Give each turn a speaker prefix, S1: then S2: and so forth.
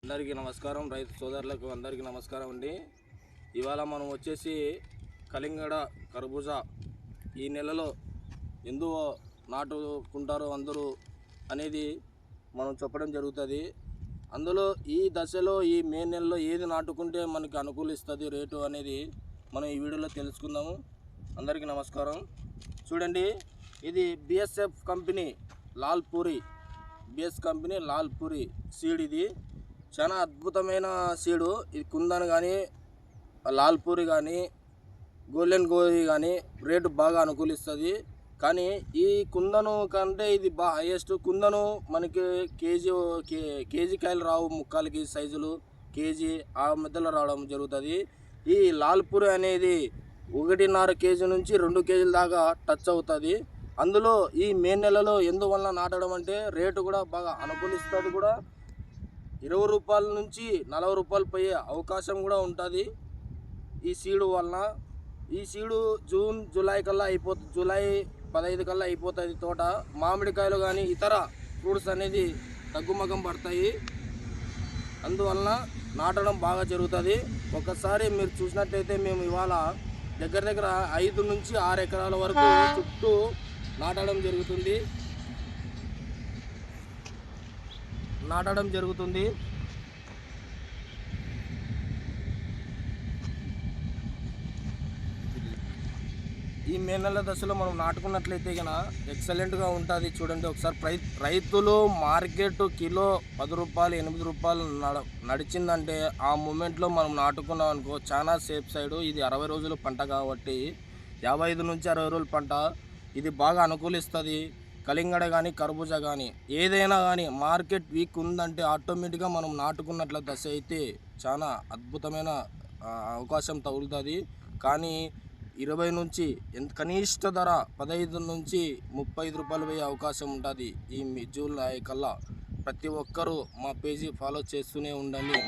S1: అందరికీ నమస్కారం. రైతు సోదరులకు అందరికీ నమస్కారం అండి. ఇవాళ మనం వచ్చేసి కలింగడ కర్బూజా ఈ నెలలో ఎందుకు నాటుకుంటారో అందరూ అనేది మనం చెప్పడం జరుగుతుంది. అందులో ఈ దశలో ఈ మే నెలలో ఏది నాటుకుంటే మనకి అనుకూలిస్తుంది రేటు అనేది మనం ఈ వీడియోలో తెలుసుకుందాము. అందరికీ నమస్కారం. చూడండి, ఇది బిఎస్ఎఫ్ కంపెనీ లాల్పూరి సీడ్. ఇది చాలా అద్భుతమైన సీడు. ఇది కుందన్ కానీ లాల్పూరి కానీ గోల్డెన్ గోరి కానీ రేటు బాగా అనుకూలిస్తుంది. కానీ ఈ కుందను కంటే ఇది హైయెస్ట్. కుందను మనకి కేజీ కాయలు రావు, ముక్కాలు కేజీ సైజులు, కేజీ ఆ మధ్యలో రావడం జరుగుతుంది. ఈ లాల్పూరి అనేది 1.5 కేజీ నుంచి 2 కేజీల దాకా టచ్ అవుతుంది. అందులో ఈ మే నెలలో ఎందువల్ల నాటడం అంటే రేటు కూడా బాగా అనుకూలిస్తుంది. కూడా 20 రూపాయల నుంచి 40 రూపాయలు పోయే అవకాశం కూడా ఉంటుంది ఈ సీడు వలన. ఈ సీడు జూలై 15 కల్లా అయిపోతుంది తోట. మామిడికాయలు కానీ ఇతర ఫ్రూట్స్ అనేది తగ్గుముఖం పడతాయి. అందువలన నాటడం బాగా జరుగుతుంది. ఒకసారి మీరు చూసినట్లయితే మేము ఇవాళ దగ్గర 5 నుంచి 6 ఎకరాల వరకు చుట్టూ నాటడం జరుగుతుంది. ఈ మే నెల దశలో మనం నాటుకున్నట్లయితే కనుక ఎక్సలెంట్గా ఉంటుంది. చూడండి ఒకసారి రైతులు మార్కెట్ కిలో 10 రూపాయలు 8 రూపాయలు నడిచిందంటే ఆ మూమెంట్లో మనం నాటుకున్నాం అనుకో చాలా సేఫ్ సైడు. ఇది 60 రోజుల పంట కాబట్టి 55 నుంచి 60 రోజుల పంట. ఇది బాగా అనుకూలిస్తుంది. కలింగడ కానీ కర్బూజా కానీ ఏదైనా కానీ మార్కెట్ వీక్ ఉందంటే ఆటోమేటిక్గా మనం నాటుకున్నట్ల దశ అయితే చాలా అద్భుతమైన అవకాశం తగులుతుంది. కానీ 20 నుంచి కనిష్ట ధర 15 నుంచి 35 రూపాయలు పోయే అవకాశం ఉంటుంది ఈ జూలై కల్లా. ప్రతి ఒక్కరూ మా పేజీ ఫాలో చేస్తూనే ఉండండి.